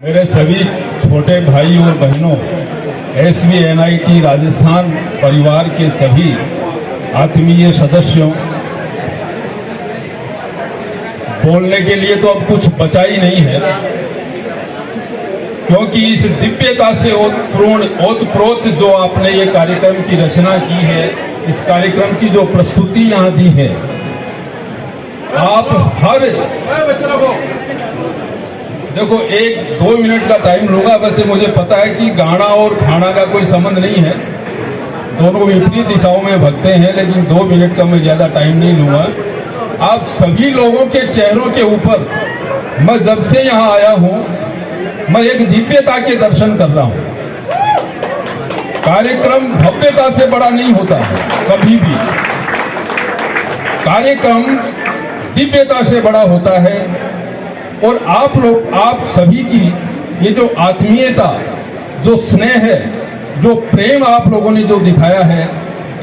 मेरे सभी छोटे भाई और बहनों, SVNIT राजस्थान परिवार के सभी आत्मीय सदस्यों, बोलने के लिए तो अब कुछ बचा ही नहीं है, क्योंकि इस दिव्यता से ओतप्रोत जो आपने ये कार्यक्रम की रचना की है, इस कार्यक्रम की जो प्रस्तुति यहाँ दी है, आप हर देखो 1-2 मिनट का टाइम लूंगा। वैसे मुझे पता है कि गाना और खाना का कोई संबंध नहीं है, दोनों विपरीत दिशाओं में भगते हैं, लेकिन 2 मिनट का मैं ज़्यादा टाइम नहीं लूंगा। आप सभी लोगों के चेहरों के ऊपर मैं जब से यहाँ आया हूँ, मैं एक दिव्यता के दर्शन कर रहा हूँ। कार्यक्रम भव्यता से बड़ा नहीं होता है, कभी भी कार्यक्रम दिव्यता से बड़ा होता है। और आप लोग, आप सभी की ये जो आत्मीयता, जो स्नेह है, जो प्रेम आप लोगों ने जो दिखाया है,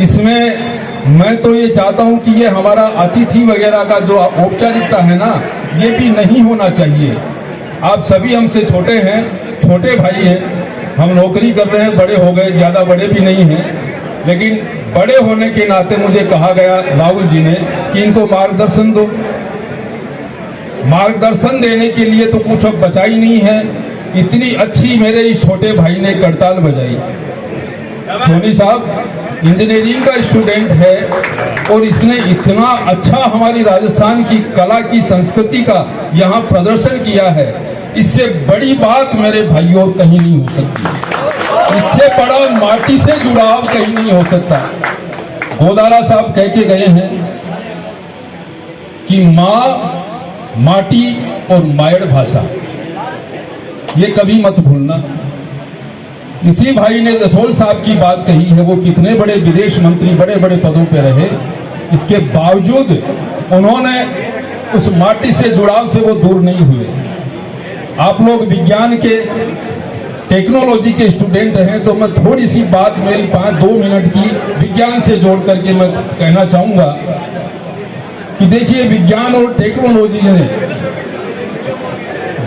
इसमें मैं तो ये चाहता हूँ कि ये हमारा अतिथि वगैरह का जो औपचारिकता है ना, ये भी नहीं होना चाहिए। आप सभी हमसे छोटे हैं, छोटे भाई हैं, हम नौकरी कर रहे हैं, बड़े हो गए, ज़्यादा बड़े भी नहीं हैं, लेकिन बड़े होने के नाते मुझे कहा गया राहुल जी ने कि इनको मार्गदर्शन दो। मार्गदर्शन देने के लिए तो कुछ अब बचा ही नहीं है। इतनी अच्छी मेरे इस छोटे भाई ने करताल बजाई। सोनी साहब इंजीनियरिंग का स्टूडेंट है और इसने इतना अच्छा हमारी राजस्थान की कला की संस्कृति का यहाँ प्रदर्शन किया है। इससे बड़ी बात मेरे भाइयों कहीं नहीं हो सकती, इससे बड़ा माटी से जुड़ाव कहीं नहीं हो सकता। गोदारा साहब कह के गए हैं कि माँ, माटी और मायड़ भाषा, ये कभी मत भूलना। इसी भाई ने दसोल साहब की बात कही है, वो कितने बड़े विदेश मंत्री, बड़े बड़े पदों पे रहे, इसके बावजूद उन्होंने उस माटी से जुड़ाव से वो दूर नहीं हुए। आप लोग विज्ञान के, टेक्नोलॉजी के स्टूडेंट हैं, तो मैं थोड़ी सी बात मेरी 5-2 मिनट की विज्ञान से जोड़ करके मैं कहना चाहूँगा कि देखिए, विज्ञान और टेक्नोलॉजी ने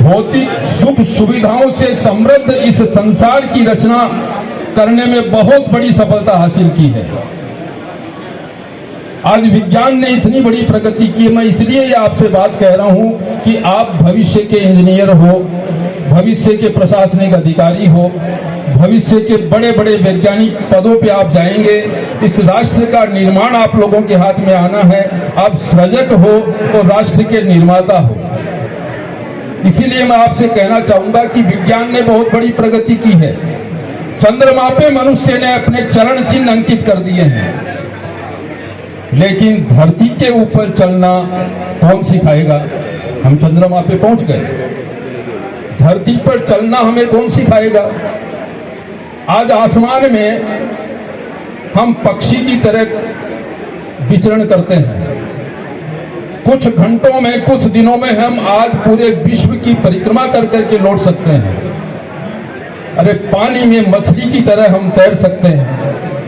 भौतिक सुख सुविधाओं से समृद्ध इस संसार की रचना करने में बहुत बड़ी सफलता हासिल की है। आज विज्ञान ने इतनी बड़ी प्रगति की है। मैं इसलिए ये आपसे बात कह रहा हूं कि आप भविष्य के इंजीनियर हो, भविष्य के प्रशासनिक अधिकारी हो, भविष्य के बड़े बड़े वैज्ञानिक पदों पे आप जाएंगे। इस राष्ट्र का निर्माण आप लोगों के हाथ में आना है। आप सृजक हो और राष्ट्र के निर्माता हो। इसीलिए मैं आपसे कहना चाहूंगा कि विज्ञान ने बहुत बड़ी प्रगति की है। चंद्रमा पे मनुष्य ने अपने चरण चिन्ह अंकित कर दिए हैं, लेकिन धरती के ऊपर चलना कौन सिखाएगा? हम चंद्रमा पे पहुंच गए, धरती पर चलना हमें कौन सिखाएगा? आज आसमान में हम पक्षी की तरह विचरण करते हैं। कुछ घंटों में, कुछ दिनों में हम आज पूरे विश्व की परिक्रमा कर करके लौट सकते हैं। अरे पानी में मछली की तरह हम तैर सकते हैं।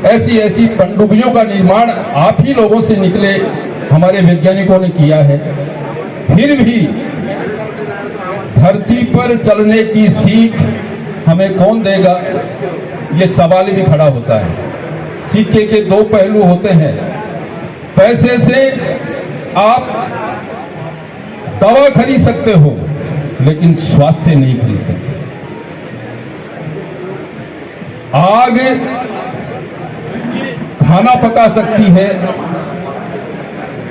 ऐसी ऐसी पनडुब्बियों का निर्माण आप ही लोगों से निकले हमारे वैज्ञानिकों ने किया है। फिर भी धरती पर चलने की सीख हमें कौन देगा? ये सवाल भी खड़ा होता है। सिक्के के 2 पहलू होते हैं। पैसे से आप दवा खरीद सकते हो, लेकिन स्वास्थ्य नहीं खरीद सकते। आग खाना पका सकती है,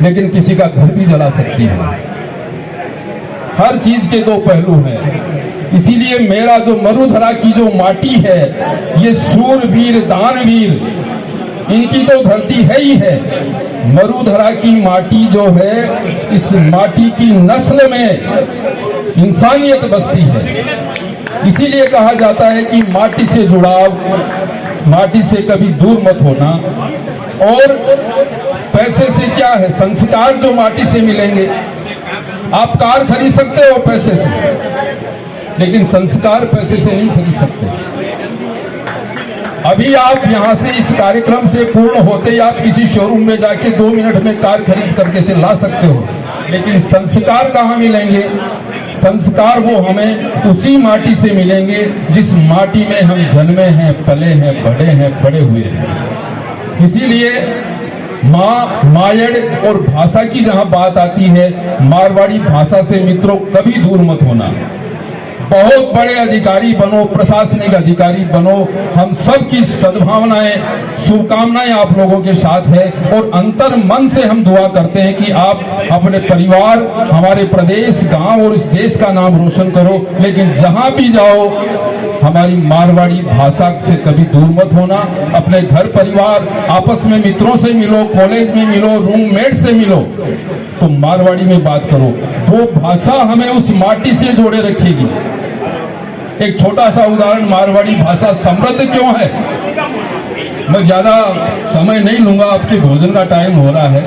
लेकिन किसी का घर भी जला सकती है। हर चीज के 2 पहलू हैं। इसीलिए मेरा जो मरुधरा की जो माटी है, ये सूरवीर, दानवीर, इनकी तो धरती है ही है। मरुधरा की माटी जो है, इस माटी की नस्ल में इंसानियत बसती है। इसीलिए कहा जाता है कि माटी से जुड़ाव, माटी से कभी दूर मत होना। और पैसे से क्या है? संस्कार जो माटी से मिलेंगे। आप कार खरीद सकते हो पैसे से, लेकिन संस्कार पैसे से नहीं खरीद सकते। अभी आप यहाँ से इस कार्यक्रम से पूर्ण होते ही आप किसी शोरूम में जाके 2 मिनट में कार खरीद करके से ला सकते हो, लेकिन संस्कार कहाँ मिलेंगे? संस्कार वो हमें उसी माटी से मिलेंगे जिस माटी में हम जन्मे हैं, पले हैं, बड़े हुए हैं। इसीलिए माँ, मायड़ और भाषा की जहां बात आती है, मारवाड़ी भाषा से मित्रों कभी दूर मत होना। बहुत बड़े अधिकारी बनो, प्रशासनिक अधिकारी बनो, हम सब की सद्भावनाएं, शुभकामनाएं आप लोगों के साथ है और अंतर मन से हम दुआ करते हैं कि आप अपने परिवार, हमारे प्रदेश, गांव और इस देश का नाम रोशन करो। लेकिन जहां भी जाओ हमारी मारवाड़ी भाषा से कभी दूर मत होना। अपने घर परिवार, आपस में मित्रों से मिलो, कॉलेज में मिलो, रूममेट से मिलो, तो मारवाड़ी में बात करो। वो भाषा हमें उस माटी से जोड़े रखेगी। एक छोटा सा उदाहरण, मारवाड़ी भाषा समृद्ध क्यों है? मैं ज्यादा समय नहीं लूंगा, आपके भोजन का टाइम हो रहा है।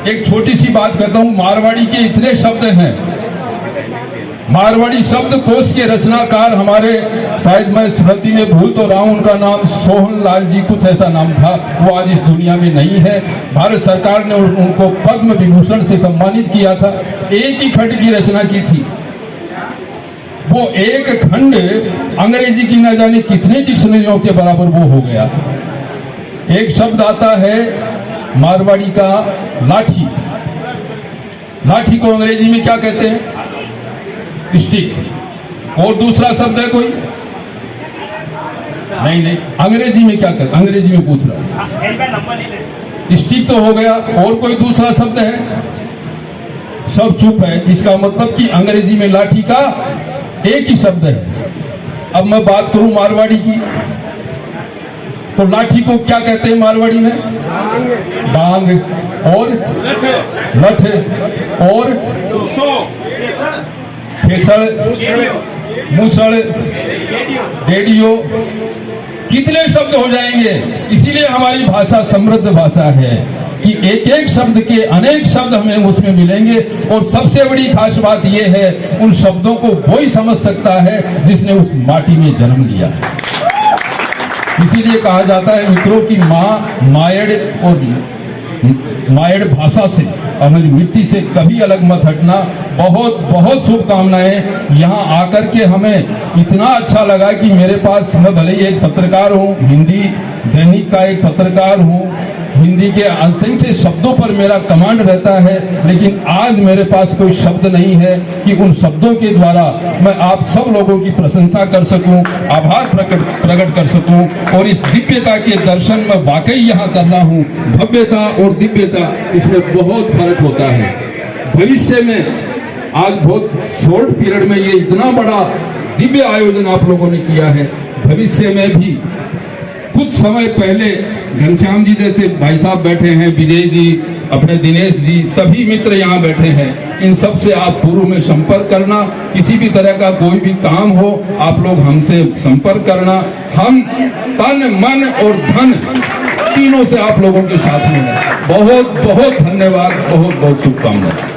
एक छोटी सी बात कहता हूं, मारवाड़ी के इतने शब्द हैं। मारवाड़ी शब्द कोश के रचनाकार हमारे, शायद मैं स्मृति में भूल तो रहा हूं, उनका नाम सोहन लाल जी कुछ ऐसा नाम था, वो आज इस दुनिया में नहीं है। भारत सरकार ने उनको पद्म विभूषण से सम्मानित किया था। एक ही खंड की रचना की थी। वो एक खंड अंग्रेजी की न जाने कितने डिक्शनरियों के बराबर वो हो गया। एक शब्द आता है मारवाड़ी का लाठी। लाठी को अंग्रेजी में क्या कहते हैं? स्टिक। और दूसरा शब्द है कोई? नहीं, अंग्रेजी में क्या कहते? अंग्रेजी में पूछ रहा हूं। स्टिक तो हो गया, और कोई दूसरा शब्द है? सब चुप है। इसका मतलब कि अंग्रेजी में लाठी का एक ही शब्द है। अब मैं बात करूं मारवाड़ी की, तो लाठी को क्या कहते हैं मारवाड़ी में? डांग। और लठ, और फेसड़, मूसड़, रेडियो, कितने शब्द हो जाएंगे। इसीलिए हमारी भाषा समृद्ध भाषा है कि एक एक शब्द के अनेक शब्द हमें उसमें मिलेंगे। और सबसे बड़ी खास बात यह है, उन शब्दों को वही समझ सकता है जिसने उस माटी में जन्म लिया है। इसीलिए कहा जाता है मित्रों की माँ, मायड़ और मायड़ भाषा से, हमारी मिट्टी से कभी अलग मत हटना। बहुत बहुत शुभकामनाएं। यहाँ आकर के हमें इतना अच्छा लगा कि मेरे पास, मैं भले ही एक पत्रकार हूँ, हिंदी दैनिक का एक पत्रकार हूँ, हिंदी के असंख्य शब्दों पर मेरा कमांड रहता है, लेकिन आज मेरे पास कोई शब्द नहीं है कि उन शब्दों के द्वारा मैं आप सब लोगों की प्रशंसा कर सकूं, आभार प्रकट कर सकूं। और इस दिव्यता के दर्शन में वाकई यहाँ कर रहा हूँ। भव्यता और दिव्यता, इसमें बहुत फर्क होता है। भविष्य में, आज बहुत शॉर्ट पीरियड में ये इतना बड़ा दिव्य आयोजन आप लोगों ने किया है, भविष्य में भी कुछ समय पहले घनश्याम जी जैसे भाई साहब बैठे हैं, विजय जी, अपने दिनेश जी, सभी मित्र यहाँ बैठे हैं। इन सब से आप पूर्व में संपर्क करना। किसी भी तरह का कोई भी काम हो, आप लोग हमसे संपर्क करना। हम तन, मन और धन तीनों से आप लोगों के साथ में हैं। बहुत बहुत धन्यवाद, बहुत बहुत शुभकामनाएं।